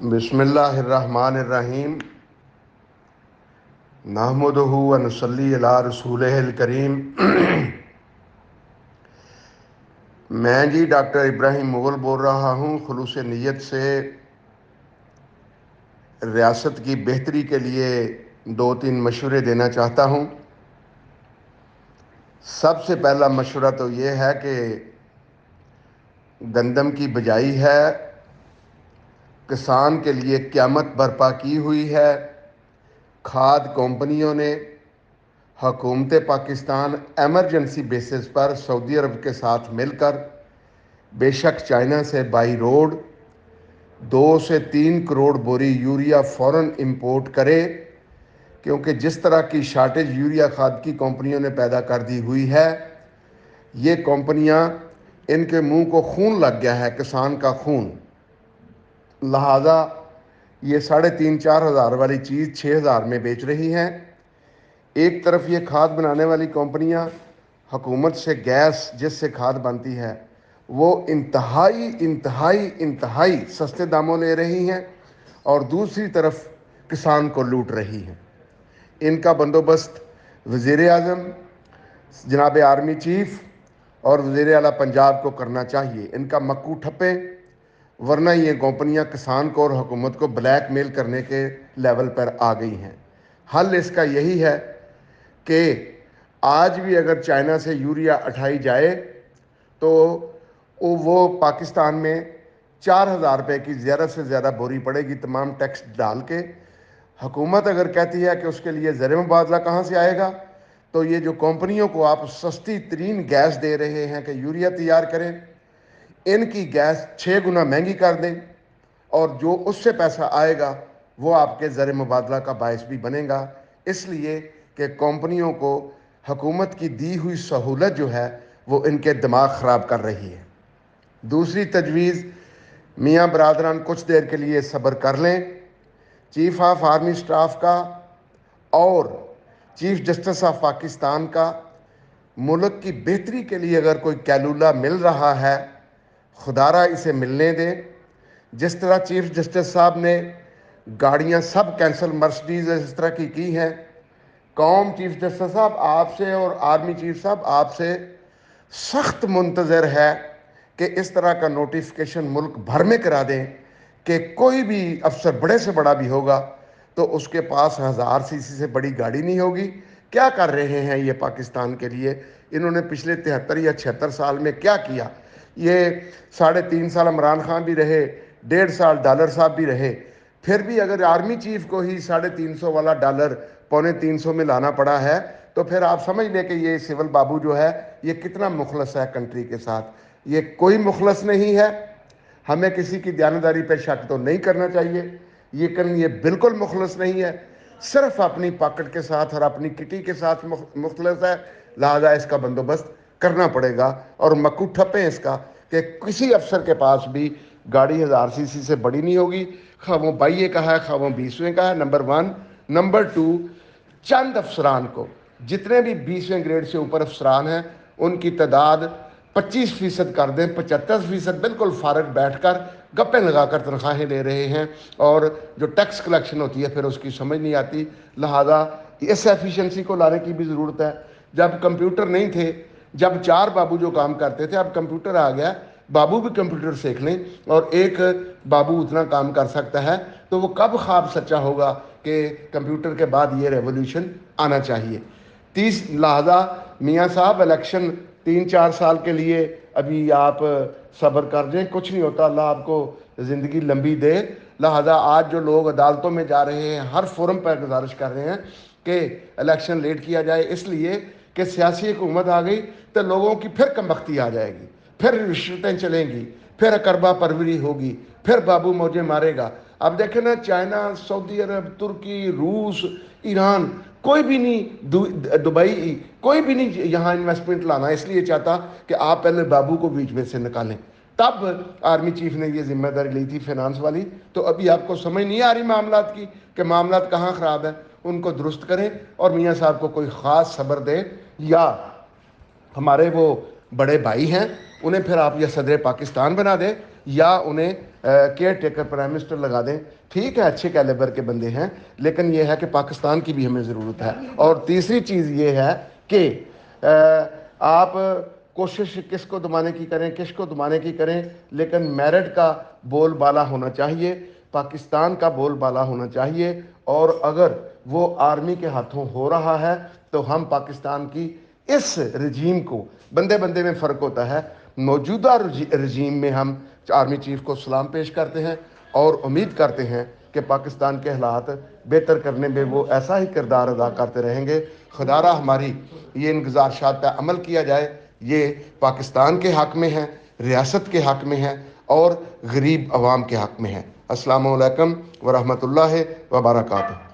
بسم اللہ الرحمن الرحیم نحمدہ و نصلی علی رسولہ الکریم۔ میں ڈاکٹر ابراہیم مغل بول رہا ہوں، خلوص نیت سے ریاست کی بہتری کے لیے 2-3 مشورے دینا چاہتا ہوں۔ سب سے پہلا مشورہ تو یہ ہے کہ گندم کی بجائی ہے، کسان کے لیے قیامت برپا کی ہوئی ہے۔ کھاد کمپنیوں نے حکومت پاکستان ایمرجنسی بیسس پر سعودی عرب کے ساتھ مل کر بے شک چائنا سے بائی روڈ 2 سے 3 کروڑ بوری یوریا فوراً امپورٹ کرے، کیونکہ جس طرح کی شارٹیج یوریا کھاد کی کمپنیوں نے پیدا کر دی ہوئی ہے، یہ کمپنیاں ان کے منہ کو خون لگ گیا ہے، کسان کا خون، لہذا یہ 3,500-4 ہزار والی چیز 6,000 میں بیچ رہی ہیں۔ ایک طرف یہ کھاد بنانے والی کمپنیاں حکومت سے گیس جس سے کھاد بنتی ہے وہ انتہائی سستے داموں لے رہی ہیں، اور دوسری طرف کسان کو لوٹ رہی ہیں۔ ان کا بندوبست وزیر اعظم، جناب آرمی چیف اور وزیر اعلیٰ پنجاب کو کرنا چاہیے۔ ان کا مکو ٹھپے، ورنہ یہ کمپنیاں کسان کو اور حکومت کو بلیک میل کرنے کے لیول پر آ گئی ہیں۔ حل اس کا یہی ہے کہ آج بھی اگر چائنا سے یوریا اٹھائی جائے تو وہ پاکستان میں 4,000 روپے کی زیادہ سے زیادہ بوری پڑے گی، تمام ٹیکس ڈال کے۔ حکومت اگر کہتی ہے کہ اس کے لیے زر مبادلہ کہاں سے آئے گا، تو یہ جو کمپنیوں کو آپ سستی ترین گیس دے رہے ہیں کہ یوریا تیار کریں، ان کی گیس 6 گنا مہنگی کر دیں، اور جو اس سے پیسہ آئے گا وہ آپ کے زر مبادلہ کا باعث بھی بنے گا، اس لیے کہ کمپنیوں کو حکومت کی دی ہوئی سہولت جو ہے وہ ان کے دماغ خراب کر رہی ہے۔ دوسری تجویز، میاں برادران کچھ دیر کے لیے صبر کر لیں۔ چیف آف آرمی سٹاف کا اور چیف جسٹس آف پاکستان کا ملک کی بہتری کے لیے اگر کوئی کیلولہ مل رہا ہے، خدارہ اسے ملنے دیں۔ جس طرح چیف جسٹس صاحب نے گاڑیاں سب کینسل مرسڈیز اس طرح کی ہیں، قوم چیف جسٹس صاحب آپ سے اور آرمی چیف صاحب آپ سے سخت منتظر ہے کہ اس طرح کا نوٹیفیکیشن ملک بھر میں کرا دیں کہ کوئی بھی افسر بڑے سے بڑا بھی ہوگا تو اس کے پاس 1000 سی سی سے بڑی گاڑی نہیں ہوگی۔ کیا کر رہے ہیں یہ پاکستان کے لیے؟ انہوں نے پچھلے 73 یا 76 سال میں کیا کیا؟ یہ 3.5 سال عمران خان بھی رہے، 1.5 سال ڈالر صاحب بھی رہے، پھر بھی اگر آرمی چیف کو ہی 350 والا ڈالر 350 میں لانا پڑا ہے تو پھر آپ سمجھ لیں کہ یہ سول بابو جو ہے یہ کتنا مخلص ہے کنٹری کے ساتھ۔ یہ کوئی مخلص نہیں ہے۔ ہمیں کسی کی دیانتداری پہ شک تو نہیں کرنا چاہیے، یہ بالکل مخلص نہیں ہے، صرف اپنی پاکٹ کے ساتھ اور اپنی کٹی کے ساتھ مخلص ہے، لہذا اس کا بندوبست کرنا پڑے گا، اور مکو ٹھپیں اس کا کہ کسی افسر کے پاس بھی گاڑی 1000 سی سی سے بڑی نہیں ہوگی، خواہ وہ 22 کا ہے خواہ وہ 20 کا ہے، نمبر 1۔ نمبر 2، چند افسران کو، جتنے بھی 20ویں گریڈ سے اوپر افسران ہیں ان کی تعداد 25% کر دیں، 75% بالکل فارغ بیٹھ کر گپیں لگا کر تنخواہیں لے رہے ہیں، اور جو ٹیکس کلیکشن ہوتی ہے پھر اس کی سمجھ نہیں آتی، لہذا اس ایفیشنسی کو لانے کی بھی ضرورت ہے۔ جب کمپیوٹر نہیں تھے، جب 4 بابو جو کام کرتے تھے، اب کمپیوٹر آ گیا، بابو بھی کمپیوٹر سیکھ لیں، اور ایک بابو اتنا کام کر سکتا ہے، تو وہ کب خواب سچا ہوگا کہ کمپیوٹر کے بعد یہ ریولوشن آنا چاہیے۔ لہذا میاں صاحب الیکشن 3-4 سال کے لیے ابھی آپ صبر کر دیں، کچھ نہیں ہوتا، اللہ آپ کو زندگی لمبی دے۔ لہذا آج جو لوگ عدالتوں میں جا رہے ہیں، ہر فورم پر گزارش کر رہے ہیں کہ الیکشن لیٹ کیا جائے، اس لیے کہ سیاسی حکومت آ گئی تو لوگوں کی پھر کم بختی آ جائے گی، پھر رشوتیں چلیں گی، پھر اقربا پروری ہوگی، پھر بابو موجے مارے گا۔ اب دیکھیں نا، چائنا، سعودی عرب، ترکی، روس، ایران، کوئی بھی نہیں، دبئی، کوئی بھی نہیں یہاں انویسٹمنٹ لانا اس لیے چاہتا کہ آپ پہلے بابو کو بیچ میں سے نکالیں۔ تب آرمی چیف نے یہ ذمہ داری لی تھی فینانس والی۔ تو ابھی آپ کو سمجھ نہیں آ رہی معاملات کی کہ معاملات کہاں خراب ہیں، ان کو درست کریں، اور میاں صاحب کو کوئی خاص صبر دیں، یا ہمارے وہ بڑے بھائی ہیں انہیں پھر آپ یا صدر پاکستان بنا دیں، یا انہیں کیئر ٹیکر پرائم منسٹر لگا دیں، ٹھیک ہے، اچھے کیلیبر کے بندے ہیں، لیکن یہ ہے کہ پاکستان کی بھی ہمیں ضرورت ہے۔ اور تیسری چیز یہ ہے کہ آپ کوشش کس کو دبانے کی کریں، کس کو دبانے کی کریں، لیکن میرٹ کا بول بالا ہونا چاہیے، پاکستان کا بول بالا ہونا چاہیے، اور اگر وہ آرمی کے ہاتھوں ہو رہا ہے تو ہم پاکستان کی اس رجیم کو، بندے بندے میں فرق ہوتا ہے، موجودہ رجیم میں ہم آرمی چیف کو سلام پیش کرتے ہیں اور امید کرتے ہیں کہ پاکستان کے حالات بہتر کرنے میں وہ ایسا ہی کردار ادا کرتے رہیں گے۔ خدا را ہماری یہ ان گزارشات پہ عمل کیا جائے، یہ پاکستان کے حق میں ہے، ریاست کے حق میں ہے، اور غریب عوام کے حق میں ہے۔ السلام علیکم ورحمۃ اللہ وبرکاتہ۔